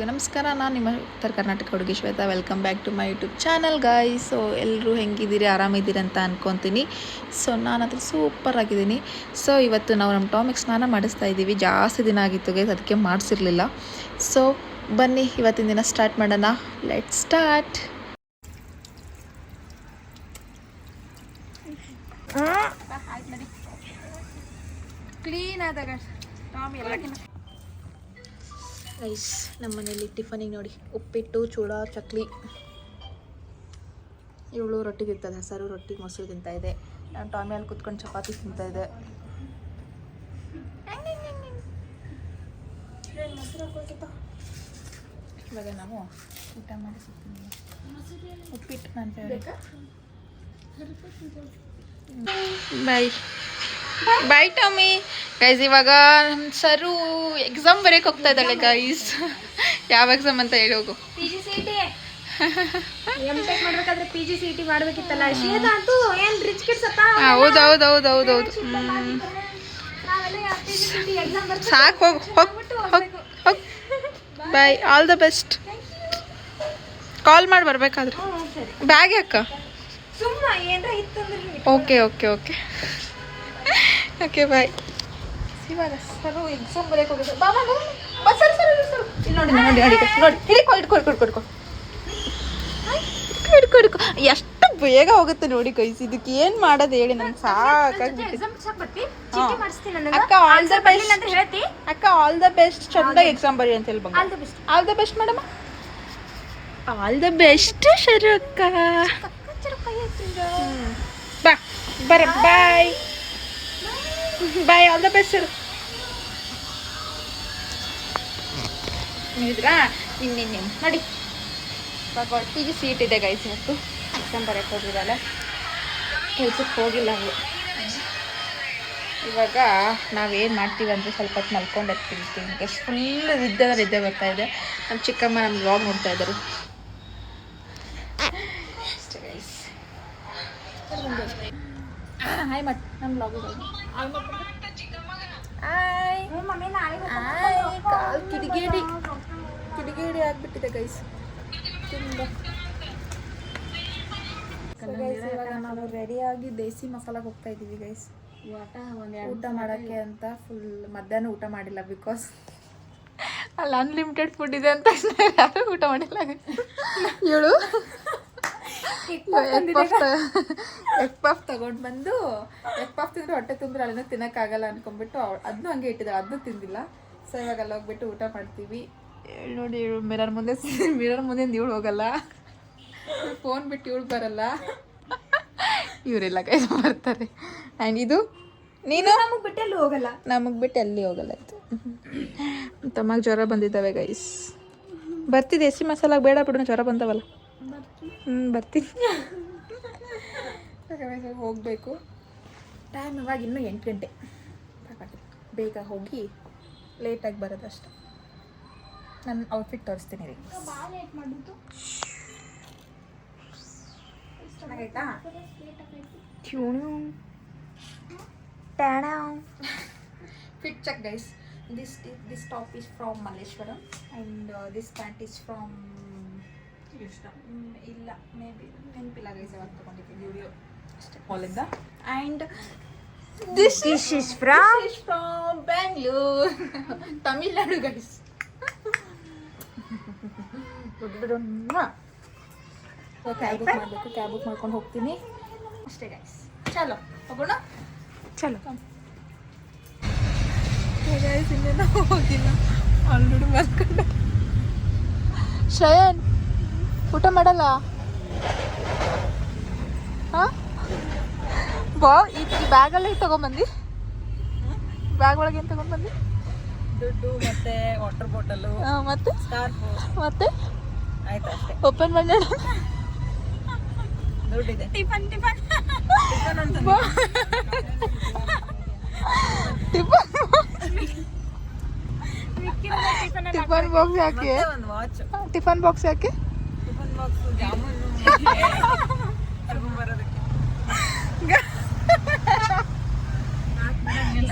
ಎಲ್ಲರಿಗೂ ನಮಸ್ಕಾರ. ನಾನು ನಿಮ್ಮ ಉತ್ತರ ಕರ್ನಾಟಕ ಹುಡುಗಿ Shweta. Welcome back to my YouTube channel guys. So ಎಲ್ಲರೂ ಹೆಂಗಿದ್ದೀರಿ, ಆರಾಮಿದ್ದೀರಿ ಅಂತ ಅನ್ಕೊತೀನಿ. ಸೊ ನಾನು ಅದ್ರ ಸೂಪರ್ ಆಗಿದ್ದೀನಿ. ಸೊ ಇವತ್ತು ನಾವು ನಮ್ಮ ಟಾಮಿಗೆ ಸ್ನಾನ ಮಾಡಿಸ್ತಾ ಇದ್ದೀವಿ. ಜಾಸ್ತಿ ದಿನ ಆಗಿತ್ತು ಗೈಸ್, ಅದಕ್ಕೆ ಮಾಡಿಸಿರ್ಲಿಲ್ಲ. ಸೊ ಬನ್ನಿ ಇವತ್ತಿನ ದಿನ ಸ್ಟಾರ್ಟ್ ಮಾಡೋಣ. Let start. ಕ್ಲೀನ್ ಆದಾಗ ಟಾಮಿ ಎಲ್ಲ ರೈಸ್. ನಮ್ಮ ಮನೇಲಿ ಟಿಫನಿಗೆ ನೋಡಿ ಉಪ್ಪಿಟ್ಟು, ಚೂಡ, ಚಕ್ಲಿ. ಇವಳು ರೊಟ್ಟಿ ತಿಂತದೆ, ಹೆಸರು ರೊಟ್ಟಿ ಮೊಸರು ತಿಂತಾ ಇದೆ. ನಾನು ಟಾಮಿ ಅಲ್ಲಿ ಕುತ್ಕೊಂಡು ಚಪಾತಿ ತಿಂತಾ ಇದೆ. ಇವಾಗ ನಾವು ಊಟ ಮಾಡಿ ಸಿಗ್ತೀನಿ. ಉಪ್ಪಿಟ್ಟು ನನ್ನ ಫೇವ್ರೇಟ್. ಬಾಯ್ ಬಾಯ್ ಟಾಮಿ. ಗೈಸ್ ಇವಾಗ ನಮ್ಮ ಸರು ಎಕ್ಸಾಮ್ ಬರೆಯಕ್ಕೆ ಹೋಗ್ತಾ ಇದ್ದಾಳೆ ಗೈಸ್. ಯಾವ ಎಕ್ಸಾಮ್ ಅಂತ ಹೇಳಿ ಹೋಗು. ಹೌದೌದೌದೌದೌದು. ಸಾಕು, ಹೋಗ್. Bye, all the best. Call ಮಾಡಿ ಬರ್ಬೇಕಾದ್ರೆ. ಬ್ಯಾಗ್ ಯಾಕ? Okay okay okay okay bye. ಇವಾಗ ಸರು ಎಕ್ಸಾಮ್ ಬರೆಯಕ್ಕೆ ಹೋಗಿದ್ದೆ. ಬಾಬಾ ಇಲ್ಲಿ ನೋಡಿ ನೋಡಿ ನೋಡಿ ಹಿಡ್ಕೊ. ಎಷ್ಟು ಬೇಗ ಹೋಗುತ್ತೆ ನೋಡಿ ಕೈಸಿ. ಇದಕ್ಕೆ ಏನು ಮಾಡೋದು ಹೇಳಿ, ನಂಗೆ ಸಾಕಾಗ್ಬಿಟ್ಟಿದೆ. ಅಕ್ಕ ಆಲ್ ದ ಬೆಸ್ಟ್. ಅಕ್ಕ ಆಲ್ ದ ಬೆಸ್ಟ್. ಚಂದಾಗಿ ಎಕ್ಸಾಮ್ ಬರಿ ಅಂತ ಹೇಳಿ. All the best madam. All the best Sharu ಅಕ್ಕ. ಬಾ ಬರ. Bye bye. All the best sir. ಇದ್ರಾ ಇನ್ನೇನು ನೋಡಿ. ಇವಾಗ ಪಿ ಜಿ ಸೀಟ್ ಇದೆ ಗೈಸ್. ಇವತ್ತು ಎಕ್ಸಾಮ್ ಬರೆಯಕ್ಕೆ ಹೋಗಿದ್ದಾಳೆ, ಕೆಲ್ಸಕ್ಕೆ ಹೋಗಿಲ್ಲ ಅವಳು. ಇವಾಗ ನಾವೇನು ಮಾಡ್ತೀವಿ ಅಂದರೆ ಸ್ವಲ್ಪ ಹೊತ್ತು ಮಲ್ಕೊಂಡಿರ್ತೀವಿ. ಎಷ್ಟು ಫುಲ್ ನಿದ್ದೆ ಬರ್ತಾ ಇದೆ. ನಮ್ಮ ಚಿಕ್ಕಮ್ಮ ನಮ್ಮ ವ್ಲಾಗ್ ನೋಡ್ತಾ ಇದ್ದಾರೆ. ಅಷ್ಟೇ ಗೈಸ್. ಹಾಯ್ ಮಟ್ ನಮ್ಮ ವ್ಲಾಗ್ ಕಾಲು ಕಿಡಿಗೇಡಿ ಆಗ್ಬಿಟ್ಟಿದೆ ಗೈಸ್ ತುಂಬ. ಇವಾಗ ನಾವು ರೆಡಿಯಾಗಿ ದೇಸಿ ಮಸಾಲಾಗೆ ಹೋಗ್ತಾ ಇದ್ದೀವಿ ಗೈಸ್. ಊಟ ಮಾಡೋಕ್ಕೆ ಅಂತ. ಫುಲ್ ಮಧ್ಯಾಹ್ನ ಊಟ ಮಾಡಿಲ್ಲ, ಬಿಕಾಸ್ ಅಲ್ಲಿ ಅನ್ಲಿಮಿಟೆಡ್ ಫುಡ್ ಇದೆ ಅಂತ ಯಾರು ಊಟ ಮಾಡಿಲ್ಲ. ಇವಳು ಎಗ್ ಪಫ್ ತಗೊಂಡು ಬಂದು, ಎಗ್ ಪಫ್ ತಿಂದ್ರೆ ಹೊಟ್ಟೆ ತುಂಬ್ರೆ ಅಲ್ಲಿನ ತಿನ್ನೋಕ್ಕಾಗಲ್ಲ ಅನ್ಕೊಂಡ್ಬಿಟ್ಟು ಅದನ್ನೂ ಹಂಗೆ ಇಟ್ಟಿದ್ದಾಳೆ, ಅದನ್ನೂ ತಿಂದಿಲ್ಲ. ಸೊ ಇವಾಗ ಅಲ್ಲಿ ಹೋಗ್ಬಿಟ್ಟು ಊಟ ಮಾಡ್ತೀವಿ. ನೋಡಿ ಇವಳು ಮಿರರ್ ಮುಂದೆ ಇವಳು ಹೋಗಲ್ಲ, ಫೋನ್ ಬಿಟ್ಟು ಇವಳು ಬರಲ್ಲ. ಇವರೆಲ್ಲ ಕೈ ಬರ್ತಾರೆ. ಆ್ಯಂಡ್ ಇದು ನೀನು ನಮಗೆ ಬಿಟ್ಟು ಎಲ್ಲಿ ಹೋಗಲ್ಲ. ಆಯಿತು. ತಮ್ಮಗೆ ಜ್ವರ ಬಂದಿದ್ದಾವೆ ಗೈಸ್. ಬರ್ತಿದ್ದೆ ದೇಸಿ ಮಸಾಲಾಗ ಬೇಡ ಬಿಡು, ಜ್ವರ ಬಂದವಲ್ಲ. ಬರ್ತೀನಿ. ಹೋಗಬೇಕು. ಟೈಮ್ ಇವಾಗ ಇನ್ನೂ 8 ಗಂಟೆ. ಬೇಗ ಹೋಗಿ ಲೇಟಾಗಿ ಬರೋದಷ್ಟೆ. ನನ್ನ ಔಟ್ಫಿಟ್ ತೋರಿಸ್ತೀನಿ ರೀ. ಚೆನ್ನಾಗೈತಾ? Fit check guys. This top is from Malleshwaram and this pant is from ಇಲ್ಲ ಮೇ ಬಿ ನೆನಪಿಲ್ಲ ಗೈಸ್, ಯಾವಾಗ ತೊಗೊಂಡಿದ್ದೀನಿ ವಿಡಿಯೋ ಅಷ್ಟೇ ಮಾಲಿಂದ. And this is from Bangalore, Tamil Nadu guys. Cab book ಮಾಡಬೇಕು, ಕ್ಯಾಬ್ ಬುಕ್ ಮಾಡ್ಕೊಂಡು ಹೋಗ್ತೀನಿ ಅಷ್ಟೇ ಗೈಸ್. ಚಲೋ ಹೋಗೋಣ. ಚಲೋ ಗೈಸ್. ಇನ್ನೇನು ಹೋಗಿಲ್ಲ, ಆಲ್ರೆಡಿ ಮಾಡ್ಕೊಂಡು. ಶಯನ್ ಊಟ ಮಾಡಲ್ಲ? ಹಾಂ ಬಾ. ಈ ಬ್ಯಾಗಲ್ಲೇ ತೊಗೊಂಬಂದು, ಬ್ಯಾಗ್ ಒಳಗೆ ಏನು ತೊಗೊಂಡ್ಬಂದು? ದುಡ್ಡು ಮತ್ತೆ ವಾಟರ್ ಬಾಟಲು ಮತ್ತೆ ಸ್ಕಾರ್ಫು ಮತ್ತೆ ಆಯ್ತು ಅಷ್ಟೇ. ಓಪನ್ ಮಾಡೋಣ. ದುಡ್ಡಿದೆ. ಟಿಫನ್ ಬಾಕ್ಸ್ ಯಾಕೆ? ಟಿಫನ್ ಬಾಕ್ಸ್ ಯಾಕೆ? ಜಾಮೂನು ಬರೋದಕ್ಕೆ.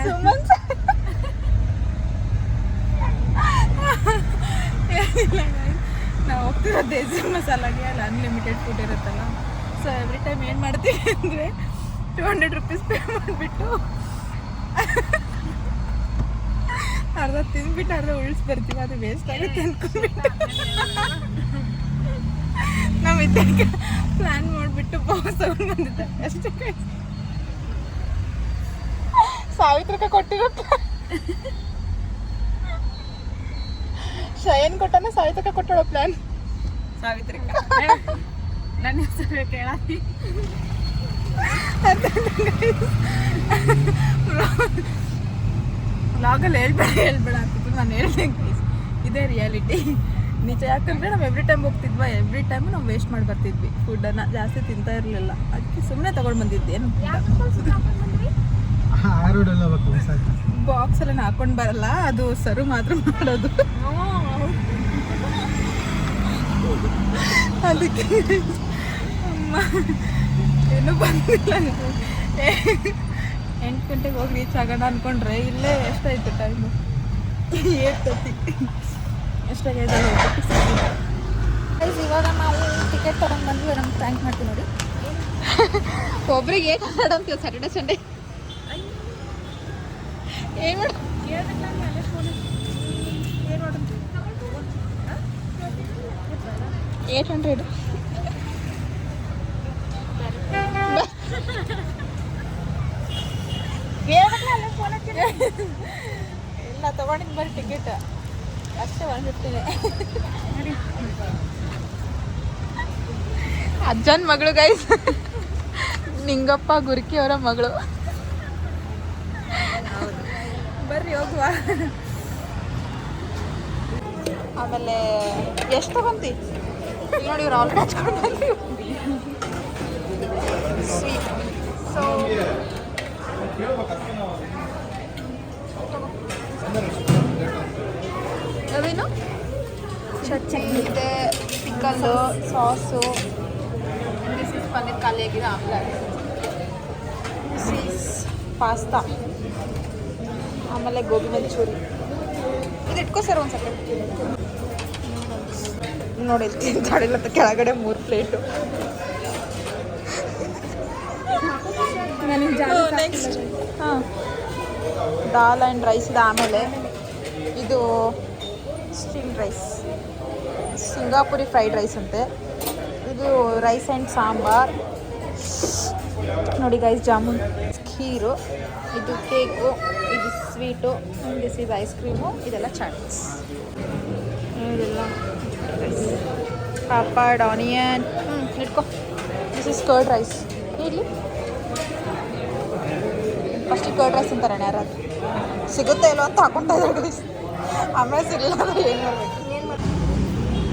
ಸುಮನ್ ವೆಜ್ ಮಸಾಲಾಗೆ ಅಲ್ಲಿ ಅನ್ಲಿಮಿಟೆಡ್ ಫುಡ್ ಇರುತ್ತಲ್ಲ. ಸೊ ಎವ್ರಿ ಟೈಮ್ ಏನು ಮಾಡ್ತೀವಿ ಅಂದರೆ 200 ರೂಪೀಸ್ ಪೇ ಮಾಡಿಬಿಟ್ಟು ಅರ್ಧ ತಿಂದ್ಬಿಟ್ಟು ಅರ್ಧ ಉಳಿಸಿ ಬರ್ತೀವಿ. ಅದು ವೇಸ್ಟ್ ಆಗುತ್ತೆ ಅಂದ್ಕೊಂಡ್ಬಿಟ್ಟು ನಾವು ಇದಕ್ಕೆ ಪ್ಲ್ಯಾನ್ ಮಾಡಿಬಿಟ್ಟು ಬಾಕ್ಸ್ ತಗೊಂಡು ಬಂದಿದ್ದೆ ಅಷ್ಟೇ. ಸಾವಿತ್ರಕ್ಕೆ ಕೊಟ್ಟಿರೋ ಶಯನ್ ಕೊಟ್ಟನ ಸಾವಿತ್ರಕ್ಕೆ ಕೊಟ್ಟೋಳ ಪ್ಲ್ಯಾನ್. ಸಾವಿತ್ರಕ್ಕೆ ನನ್ನ ಹೆಸರು ಕೇಳಾತಿ ವ್ಲಾಗಲ್ಲಿ ಹೇಳ್ಬೇಡ ಅಂತಿತ್ತು. ನಾನು ಹೇಳ್ದಂಗೆ ಇದೇ ರಿಯಾಲಿಟಿ ನಿಜ. ಯಾಕಂದರೆ ನಾವು ಎವ್ರಿ ಟೈಮ್ ಹೋಗ್ತಿದ್ವಾ, ಎವ್ರಿ ಟೈಮು ನಾವು ವೇಸ್ಟ್ ಮಾಡಿ ಬರ್ತಿದ್ವಿ. ಫುಡ್ಡನ್ನು ಜಾಸ್ತಿ ತಿಂತಾ ಇರಲಿಲ್ಲ. ಅದಕ್ಕೆ ಸುಮ್ಮನೆ ತೊಗೊಂಡು ಬಂದಿದ್ದೆ. ಏನು ಬಾಕ್ಸ್ ಎಲ್ಲ ಹಾಕೊಂಡು ಬರಲ್ಲ, ಅದು ಸರ್ವ್ ಮಾತ್ರ ಮಾಡೋದು. ಅದಕ್ಕೆ ಅಮ್ಮ ಏನೂ ಬಂದಿಲ್ಲ. 8 ಗಂಟೆಗೆ ಹೋಗಿ ರೀಚ್ ಆಗೋಣ ಅಂದ್ಕೊಂಡ್ರೆ ಇಲ್ಲೇ ಎಷ್ಟಾಯ್ತು ಟೈಮು? 8:30 ಎಷ್ಟಾಗೈತೆ ಹೋಗ್ಬಿಟ್ಟು. ಇವಾಗ ನಾವು ಟಿಕೆಟ್ ತೊಗೊಂಡು ಬಂದ್ವಿ. ನಮ್ಗೆ ಥ್ಯಾಂಕ್ ಮಾಡ್ತೀವಿ ನೋಡಿ. ಒಬ್ರಿಗೆ 800 ಅಂತೀವಿ ಸ್ಯಾಟರ್ಡೆ ಸಂಡೇ. ಏನು ಮಾಡು 800 ಇಲ್ಲ ತಗೊಂಡಿದ್ದು ಬರೀ ಟಿಕೆಟ್ ಅಷ್ಟೇ 150. ಅಜ್ಜನ ಮಗಳು ಗೈಸ್, ನಿಂಗಪ್ಪ ಗುರ್ಕಿ ಅವರ ಮಗಳು. ಬರ್ರಿ ಹೋಗುವ. ಆಮೇಲೆ ಎಷ್ಟು ತಗೊಂತಿ ನೋಡಿ, ಇವ್ರು ಆಲ್ರೆಡಿ ಹಚ್ಕೊಂಡು ಬಂದ್ವಿ ಸ್ವೀಟ್. ಸೊ ಅವೇನು ಚಟ್ನಿ ಇದೆ, ಪಿಕಲ್ಲು, ಸಾಸು. ದಿಸ್ ಇಸ್ ಪನ್ನೀರ್ ಖಾಲಿ ಆಗಿದೆ. ಆಮ್ಲೆಟ್, ದಿಸ್ ಈಸ್ ಪಾಸ್ತಾ, ಆಮೇಲೆ ಗೋಬಿ ಮಂಚೂರಿ. ಇದು ಇಟ್ಕೋ ಸರ್ ಒಂದು ಸೆಕೆಂಡ್ ನೋಡಿ. ಗಾಡಿಲ್ಲ ಕೆಳಗಡೆ 3 ಪ್ಲೇಟು. ನೆಕ್ಸ್ಟ್ ಹಾಂ ದಾಲ್ ಆ್ಯಂಡ್ ರೈಸ್ ಇದೆ. ಆಮೇಲೆ ಇದು ಸ್ಟಿಂಗ್ ರೈಸ್, ಸಿಂಗಾಪುರಿ ಫ್ರೈಡ್ ರೈಸ್ ಅಂತೆ. ಇದು ರೈಸ್ ಆ್ಯಂಡ್ ಸಾಂಬಾರ್ ನೋಡಿ ಗೈಸ್. ಜಾಮೂನ್, ಖೀರು, ಇದು ಕೇಕು, ಇದು ಸ್ವೀಟು, ದಿಸ್ ಇದು ಐಸ್ ಕ್ರೀಮು, ಇದೆಲ್ಲ ಚಾಟ್ಸ್. ಇದೆಲ್ಲ ಪಾಪಡ್, ಆನಿಯನ್. ಇಟ್ಕೋ. This is curd rice. ಇಲ್ಲಿ ಫಸ್ಟಿಗೆ ಕರ್ಡ್ ರೈಸ್ ಅಂತಾರೆ ಯಾರಾದ್ರು. ಸಿಗುತ್ತೆ ಇಲ್ಲೋ ಅಂತ ಹಾಕೊತಾ ಇದ್ದಾರೆ ಗೈಸ್. ಆಮೇಲೆ ಸಿಗಲಿಲ್ಲ ಅಂದರೆ ಏನು ಮಾಡಬೇಕು?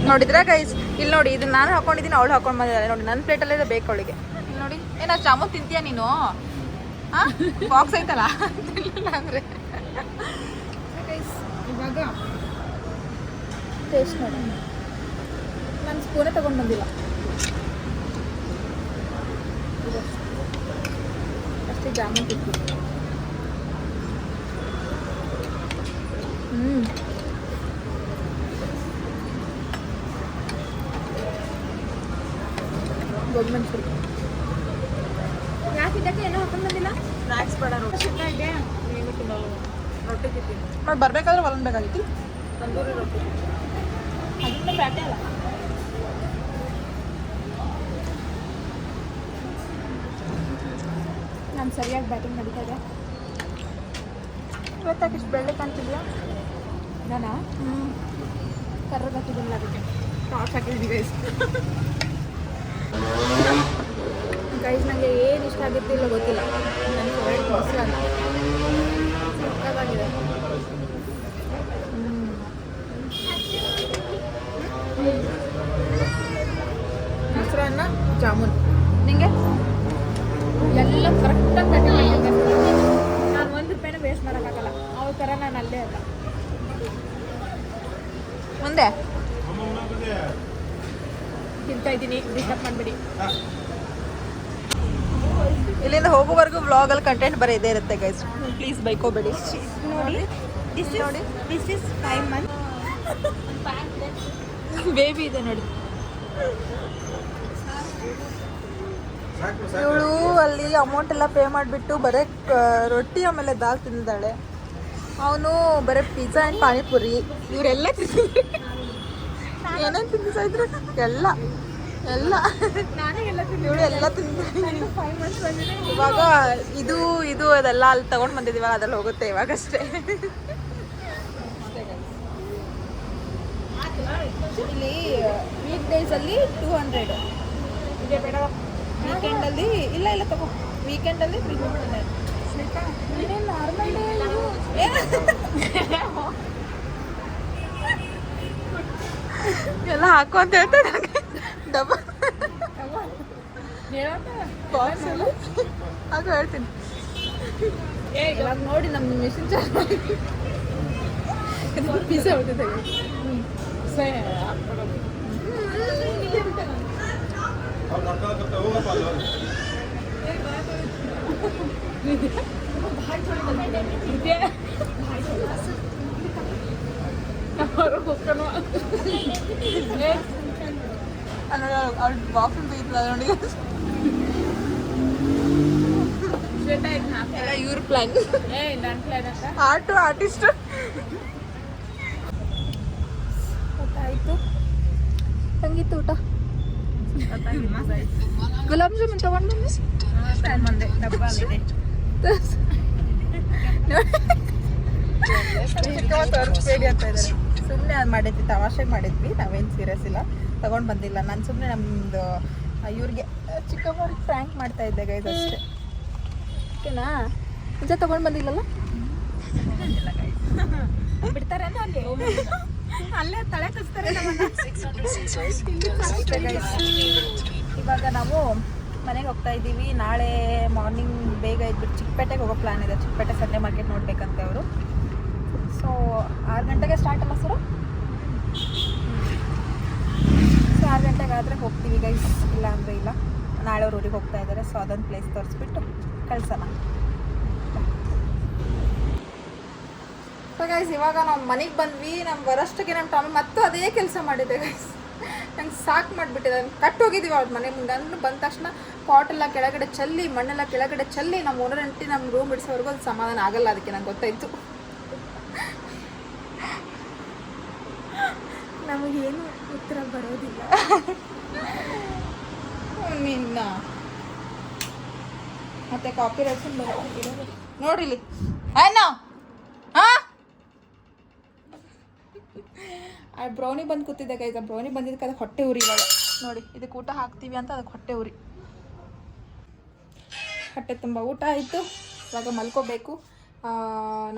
ನೋಡಿದ್ರಾ ಗೈಸ್? ಇಲ್ಲಿ ನೋಡಿ, ಇದು ನಾನು ಹಾಕೊಂಡಿದ್ದೀನಿ, ಅವಳು ಹಾಕೊಂಡು ಬಂದಿದ್ದಾಳೆ ನೋಡಿ. ನನ್ನ ಪ್ಲೇಟಲ್ಲೇ ಇದೆ ಬೇಕು ಅವಳಿಗೆ. ನೋಡಿ, ಏನ ಜಾಮೂನ್ ತಿಂತೀಯ ನೀನು? ಹಾಂ, ಬಾಕ್ಸ್ ಐತಲ್ಲ ತಿನ್ನಲಿಲ್ಲ ಅಂದರೆ. ಇವಾಗ ಟೇಸ್ಟ್ ನೋಡಿ. ನಾನು ಸ್ಪೂನೇ ತೊಗೊಂಡು ಬಂದಿಲ್ಲ. ಅಷ್ಟೇ ಜಾಮೂನ್ ತಿಂತೀನಿ. ಗೋಬಿ ಮಂಚೂರಿ. ಯಾಕೆ ಇದಕ್ಕೆ ಏನೋ ಹಾಕೊಂಡು ಬಂದಿಲ್ಲ? ಸ್ನ್ಯಾಕ್ಸ್ ಬೇಡ, ರೊಟ್ಟಿ ಇದೆ. ನೀನು ತಿನ್ನೋದು ರೊಟ್ಟಿ ತಿಂತೀನಿ ನೋಡಿ. ಬರಬೇಕಾದ್ರೆ ಒಲನ್ ಬೇಕಾಗಿತ್ತು ತಂದೂರಿ ರೊಟ್ಟಿ. ಅದನ್ನ ಫ್ಯಾಟೇ ಅಲ್ಲ. ನಾನು ಸರಿಯಾಗಿ ಬ್ಯಾಟಿಂಗ್ ನಡೀತಾ ಇದೆ. ಇವತ್ತಾಕೆ ಇಷ್ಟು ಬೆಳ್ಳೆ ಕಾಣ್ತಿದ್ಯಾ? ನಾನಾ ಕರ್ರಗೆ ಹಾಕಿದ್ದಿಲ್ಲ, ಅದಕ್ಕೆ ಟಾರ್ಚ್ ಹಾಕಿದ್ವಿ ಗೈಸ್. ಗೈಸ್ ನನಗೆ ಏನು ಇಷ್ಟ ಆಗಿತ್ತಿಲ್ಲ ಗೊತ್ತಿಲ್ಲ. ನನ್ನ ಫೇವ್ರೇಟ್ ಮೊಸರನ್ನ ಸಕ್ಕತ್ತಾಗಿದೆ. ಮೊಸರನ್ನ, ಜಾಮೂನ್. ನಿಂಗೆ ಎಲ್ಲ ಕರೆಕ್ಟಾಗಿ ಕಟ್ಟಿ ಮಾಡಿದ್ದೆ. ನಾನು 1 ರೂಪಾಯಿನ ವೇಸ್ಟ್ ಮಾಡೋಕ್ಕಾಗಲ್ಲ. ಅವ್ರ ಥರ ನಾನು ಅಲ್ಲೇ ಅಲ್ಲ. ಮುಂದೆ ತಿಂತಾ ಇದ್ದೀನಿ, ಡಿಸ್ಟರ್ಬ್ ಮಾಡಬೇಡಿ. ಇಲ್ಲಿಂದ ಹೋಗೋವರೆಗೂ ವ್ಲಾಗಲ್ಲಿ ಕಂಟೆಂಟ್ ಬರೀ ಇದೇ ಇರುತ್ತೆ ಗೈಸ್. ಪ್ಲೀಸ್ ಬೈಕೋಬೇಡಿ. ನೋಡಿ, ದಿಸ್ ಇಸ್ 5 months ಬೇಬಿ ಇದೆ ನೋಡಿ. ಇವಳು ಅಲ್ಲಿ ಅಮೌಂಟ್ ಎಲ್ಲ ಪೇ ಮಾಡಿಬಿಟ್ಟು ಬರೀ ರೊಟ್ಟಿ ಆಮೇಲೆ ದಾಲ್ ತಿಂದಿದ್ದಾಳೆ. ಅವನು ಬರೀ ಪಿಜ್ಜಾ ಆ್ಯಂಡ್ ಪಾನಿಪುರಿ ಇವರೆಲ್ಲ ಏನೇನು ತಿಂದಿದ್ರು ಎಲ್ಲ ಎಲ್ಲ ಇವಳು ಎಲ್ಲ ತಿಂದಿದ್ದಾಳೆ. ಇವಾಗ ಇದು ಇದು ಅದೆಲ್ಲ ಅಲ್ಲಿ ತಗೊಂಡು ಬಂದಿದ್ದೀವಲ್ಲ ಅದ್ರಲ್ಲಿ ಹೋಗುತ್ತೆ ಇವಾಗಷ್ಟೇ. ಇಲ್ಲಿ ವೀಕ್ ಡೇಸಲ್ಲಿ 200, ವೀಕೆಂಡಲ್ಲಿ ಇಲ್ಲ ಇಲ್ಲ ತಗೋ, ವೀಕೆಂಡಲ್ಲಿ 300. ನಾರ್ಮಲ್ ಡೇ ಎಲ್ಲ ಹಾಕು ಅಂತ ಹೇಳ್ತಾರೆ ಡಬ್ಬ ಬಾಕ್ಸ್ ಎಲ್ಲ ಹಾಕು ಹೇಳ್ತೀನಿ. ಇವಾಗ ನೋಡಿ ನಮ್ಮ ಮಿಷಿನ್ ಚೆನ್ನಾಗಿ ಪಿಜ್ಜಾ ಹೊಡ್ತಿದ್ದೆ. ಅವ್ಳ ಬಾಕ್ಸ್ ನೋಡಿ ಎಲ್ಲ ಇವ್ರ ಪ್ಲಾನ್, ಆರ್ಟಿಸ್ಟ್. ಊಟ ಆಯಿತು. ಹೆಂಗಿತ್ತು ಊಟ? ಗುಲಾಬ್ ಜಾಮೂನ್ ತಗೊಂಡು ಬಂದೆ ಡಬ್ಬಾಲಿದೆ. ತೋರಿಸ್ಬೇಡಿ ಅಂತ ಇದ್ದಾರೆ. ಸುಮ್ಮನೆ ಅದು ಮಾಡಿದ್ವಿ, ತಮಾಷೆಗೆ ಮಾಡಿದ್ವಿ, ನಾವೇನು ಸೀರಿಯಸ್ ಇಲ್ಲ. ತಗೊಂಡು ಬಂದಿಲ್ಲ ನಾನು, ಸುಮ್ಮನೆ ನಮ್ಮದು ಇವ್ರಿಗೆ ಚಿಕ್ಕಮ್ಮವ್ರಿಗೆ ಫ್ರ್ಯಾಂಕ್ ಮಾಡ್ತಾ ಇದ್ದೆ ಗೈಸ್ ಅಷ್ಟೇ. ಓಕೆನಾ? ನಿಜ ತಗೊಂಡು ಬಂದಿಲ್ಲಲ್ಲ? ಬಿಡ್ತಾರೆ ಅಲ್ಲಿ ಅಲ್ಲೇ ತಲೆ ಕಚ್ತಾರೆ. ಇವಾಗ ನಾವು ಮನೆಗೆ ಹೋಗ್ತಾ ಇದ್ದೀವಿ. ನಾಳೆ ಮಾರ್ನಿಂಗ್ ಬೇಗ ಇದ್ಬಿಟ್ಟು ಚಿಕ್ಕಪೇಟೆಗೆ ಹೋಗೋ ಪ್ಲ್ಯಾನ್ ಇದೆ. ಚಿಕ್ಕಪೇಟೆ ಸಂಡೇ ಮಾರ್ಕೆಟ್ ನೋಡ್ಬೇಕಂತೆ ಅವರು. ಸೊ 6 ಗಂಟೆಗೆ ಸ್ಟಾರ್ಟ್ ಅಲ್ಲ ಸರ್? ಸೊ 6 ಗಂಟೆಗಾದರೆ ಹೋಗ್ತೀವಿ ಗೈಸ್, ಇಲ್ಲ ಅಂದರೆ ಇಲ್ಲ. ನಾಳೆ ಅವ್ರು ಊರಿಗೆ ಹೋಗ್ತಾ ಇದ್ದಾರೆ. ಸೊ ಅದೊಂದು ಪ್ಲೇಸ್ ತೋರಿಸ್ಬಿಟ್ಟು ಕಳ್ಸೋಣ. ಸೊ ಗೈಸ್ ಇವಾಗ ನಾವು ಮನೆಗೆ ಬಂದ್ವಿ. ನಮ್ಮ ಬರೋಷ್ಟಕ್ಕೆ ನಮ್ಮ ಟಾಮಿ ಮತ್ತು ಅದೇ ಕೆಲಸ ಮಾಡಿದೆ ಗೈಸ್. ನಂಗೆ ಸಾಕು ಮಾಡಿಬಿಟ್ಟಿದೆ. ಕಟ್ ಹೋಗಿದ್ದೀವಿ ಅವ್ರ ಮನೆ ಮುಂದೆ. ಅಂದ್ರೆ ಬಂದ ತಕ್ಷಣ ಪಾಟೆಲ್ಲ ಕೆಳಗಡೆ ಚೆಲ್ಲಿ, ಮಣ್ಣೆಲ್ಲ ಕೆಳಗಡೆ ಚೆಲ್ಲಿ ನಮ್ಮ ಓನರ್ ಅಂಟಿ ನಮ್ಮ ರೂಮ್ ಬಿಡಿಸೋವರೆಗೂ ಅದು ಸಮಾಧಾನ ಆಗಲ್ಲ. ಅದಕ್ಕೆ ನಂಗೆ ಗೊತ್ತಾಯಿತು. ನಮಗೇನು ಉತ್ತರ ಬರೋದಿಲ್ಲ. ನಿನ್ನ ಮತ್ತೆ ಕಾಪಿ ರೈಟ್ಸ್ ನೋಡಿಲಿ ಏನೋ ಹಾಂ ಆ ಬ್ರೌನಿ ಬಂದು ಕೂತಿದ್ದೆ ಗೈಸ್. ಆ ಬ್ರೌನಿ ಬಂದಿದ್ದಕ್ಕೆ ಅದಕ್ಕೆ ಹೊಟ್ಟೆ ಉರಿ. ಇವಾಗ ನೋಡಿ ಇದಕ್ಕೆ ಊಟ ಹಾಕ್ತೀವಿ ಅಂತ ಅದಕ್ಕೆ ಹೊಟ್ಟೆ ಉರಿ. ಹೊಟ್ಟೆ ತುಂಬ ಊಟ ಆಯಿತು. ಇವಾಗ ಮಲ್ಕೋಬೇಕು.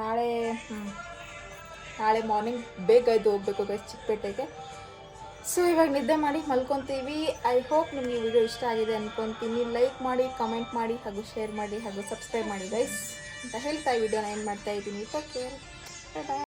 ನಾಳೆ ಮಾರ್ನಿಂಗ್ ಬೇಗ ಎದ್ದು ಹೋಗಬೇಕು ಗೈಸ್ ಚಿಕ್ಕಪೇಟೆಗೆ. ಸೊ ಇವಾಗ ನಿದ್ದೆ ಮಾಡಿ ಮಲ್ಕೊತೀವಿ. ಐ ಹೋಪ್ ನಿಮಗೆ ಈ ವಿಡಿಯೋ ಇಷ್ಟ ಆಗಿದೆ ಅಂದ್ಕೊತೀನಿ. ಲೈಕ್ ಮಾಡಿ, ಕಮೆಂಟ್ ಮಾಡಿ, ಹಾಗೂ ಶೇರ್ ಮಾಡಿ, ಹಾಗೂ ಸಬ್ಸ್ಕ್ರೈಬ್ ಮಾಡಿ ಗೈಸ್ ಅಂತ ಹೇಳ್ತಾ ಈ ವಿಡಿಯೋನ ಏನು ಮಾಡ್ತಾ ಇದ್ದೀನಿ. ಓಕೆ ಬಾಯ್.